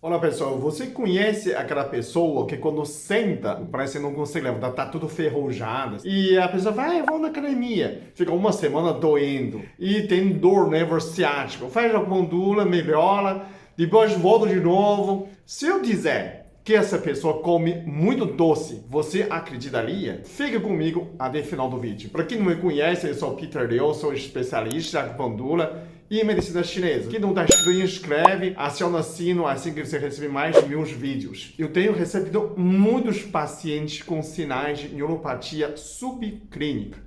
Olá pessoal, você conhece aquela pessoa que quando senta, parece que não consegue levantar, tá tudo ferrujado. E a pessoa vai, vou na academia, fica uma semana doendo e tem dor nervo ciático, faz a mandula, melhora, depois volta de novo. Se eu dizer que essa pessoa come muito doce, você acreditaria? Fica comigo até o final do vídeo. Para quem não me conhece, eu sou o Peter Liu, sou especialista em mandula e medicina chinesa. Quem não está inscrito, inscreve, aciona o sino, assim que você receber mais meus vídeos. Eu tenho recebido muitos pacientes com sinais de neuropatia subclínica.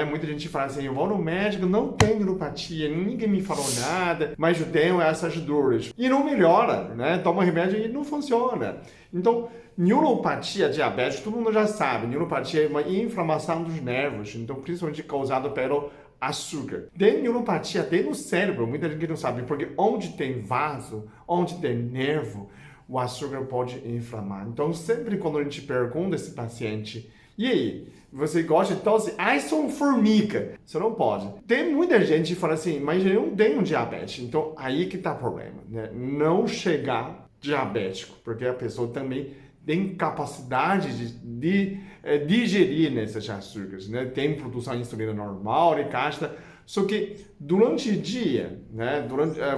Muita gente fala assim, eu vou no médico, não tem neuropatia, ninguém me falou nada, mas eu tenho essas dores. E não melhora, toma remédio e não funciona. Então, neuropatia diabética, todo mundo já sabe, neuropatia é uma inflamação dos nervos, então principalmente causada pelo açúcar. Tem neuropatia até no cérebro, muita gente não sabe, porque onde tem vaso, onde tem nervo, o açúcar pode inflamar. Então, sempre quando a gente pergunta a esse paciente, e aí, você gosta de tosse? Ai, sou formiga. Você não pode. Tem muita gente que fala assim, mas eu não tenho diabetes. Então, aí que tá o problema, Não chegar diabético, porque a pessoa também tem capacidade de digerir esses açúcares, Tem produção de insulina normal, de casta, só que durante o dia,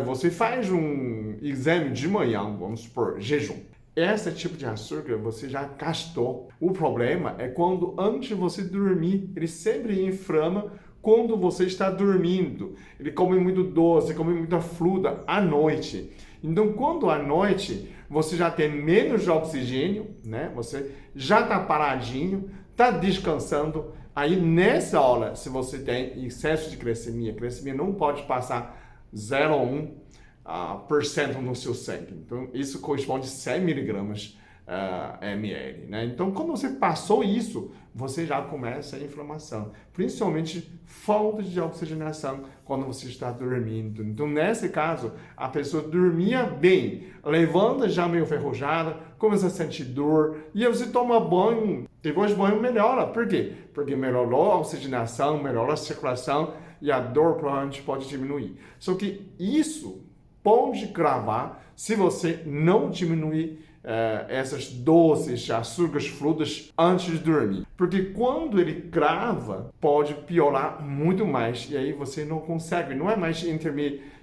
você faz um exame de manhã, vamos supor, jejum. Esse tipo de açúcar você já gastou. O problema é quando antes de você dormir, ele sempre inflama quando você está dormindo. Ele come muito doce, come muita fruta à noite. Então, quando à noite você já tem menos oxigênio, Você já está paradinho, está descansando. Aí, nessa hora, se você tem excesso de glicemia não pode passar 0,1% no seu sangue. Então, isso corresponde a 100 miligramas ml, Então, quando você passou isso, você já começa a inflamação, principalmente falta de oxigenação quando você está dormindo. Então, nesse caso, a pessoa dormia bem, levanta já meio ferrujada, começa a sentir dor, e aí você toma banho, depois do banho melhora. Por quê? Porque melhorou a oxigenação, melhorou a circulação, e a dor provavelmente pode diminuir. Só que isso pode gravar se você não diminuir essas doces, açúcares, frutas antes de dormir. Porque quando ele grava, pode piorar muito mais e aí você não consegue, não é mais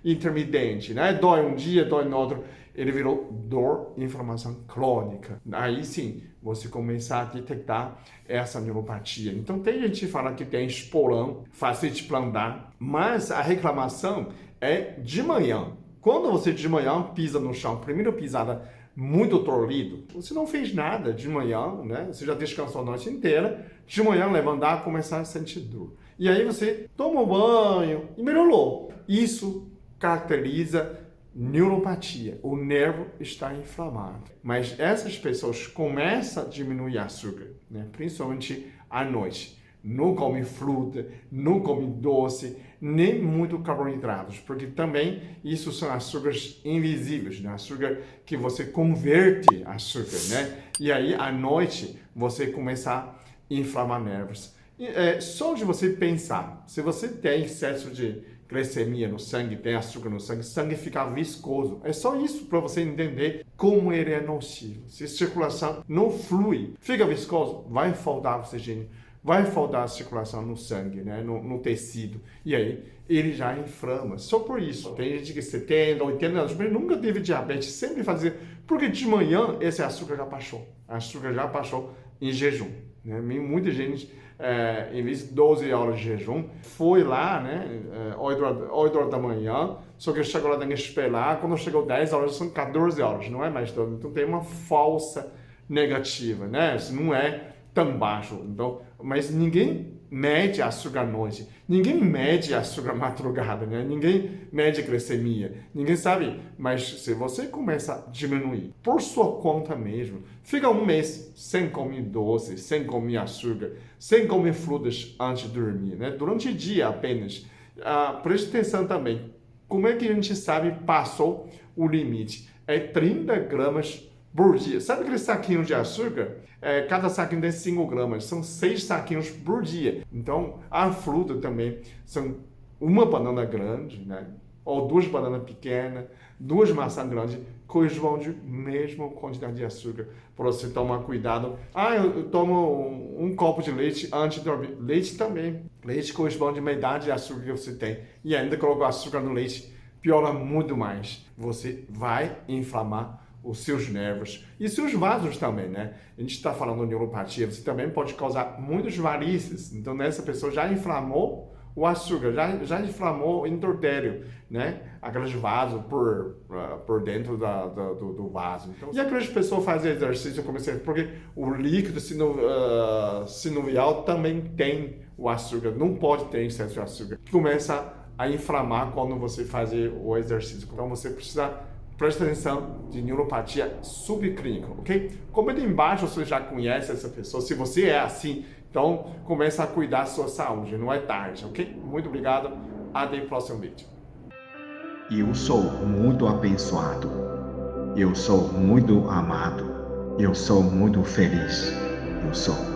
intermitente, Dói um dia, dói no outro. Ele virou dor, inflamação crônica. Aí sim, você começar a detectar essa neuropatia. Então tem gente que fala que tem espolão, facite plantar, mas a reclamação é de manhã. Quando você de manhã pisa no chão, primeira pisada muito dolorido, você não fez nada de manhã, Você já descansou a noite inteira, de manhã levantar, começar a sentir dor. E aí você toma um banho e melhorou. Isso caracteriza neuropatia. O nervo está inflamado. Mas essas pessoas começam a diminuir açúcar, Principalmente à noite. Não come fruta, não come doce, nem muito carboidratos, porque também isso são açúcares invisíveis, Açúcar que você converte açúcar, E aí, à noite, você começa a inflamar nervos. Só de você pensar, se você tem excesso de glicemia no sangue, tem açúcar no sangue, o sangue fica viscoso. É só isso para você entender como ele é nocivo. Se a circulação não flui, fica viscoso, vai faltar oxigênio. Vai faltar a circulação no sangue, no tecido. E aí, ele já inflama. Só por isso. Tem gente que 70, 80 anos, mas nunca teve diabetes. Sempre fazia. Porque de manhã, esse açúcar já baixou. O açúcar já baixou em jejum. Muita gente, em vez de 12 horas de jejum, foi lá, 8 horas da manhã, só que chegou lá, tem que esperar. Quando chegou 10 horas, são 14 horas, não é mais 12. Então, tem uma falsa negativa, Isso não é tão baixo. Então, mas ninguém mede açúcar à noite, ninguém mede açúcar à madrugada, Ninguém mede glicemia, ninguém sabe. Mas se você começa a diminuir por sua conta mesmo, fica um mês sem comer doce, sem comer açúcar, sem comer frutas antes de dormir, Durante o dia apenas. Preste atenção também. Como é que a gente sabe passou o limite? É 30 gramas por dia. Sabe aquele saquinho de açúcar? Cada saquinho tem 5 gramas. São 6 saquinhos por dia. Então, a fruta também são uma banana grande, ou 2 bananas pequenas, 2 maçãs grandes, corresponde à mesma quantidade de açúcar. Para você tomar cuidado. Eu tomo um copo de leite antes de dormir. Leite também. Leite corresponde à medida de açúcar que você tem. E ainda colocar açúcar no leite, piora muito mais. Você vai inflamar os seus nervos e seus vasos também, né? A gente está falando de neuropatia, você também pode causar muitas varizes. Então, essa pessoa já inflamou o açúcar, já inflamou o endotélio, né? Aqueles vasos por dentro do vaso. Então, e aquelas pessoas fazem exercício, porque o líquido sinovial também tem o açúcar, não pode ter excesso de açúcar. Começa a inflamar quando você faz o exercício. Então, você precisa prestar atenção de neuropatia subclínica, ok? Comenta embaixo se você já conhece essa pessoa, se você é assim. Então, começa a cuidar da sua saúde, não é tarde, ok? Muito obrigado, até o próximo vídeo. Eu sou muito abençoado. Eu sou muito amado. Eu sou muito feliz. Eu sou.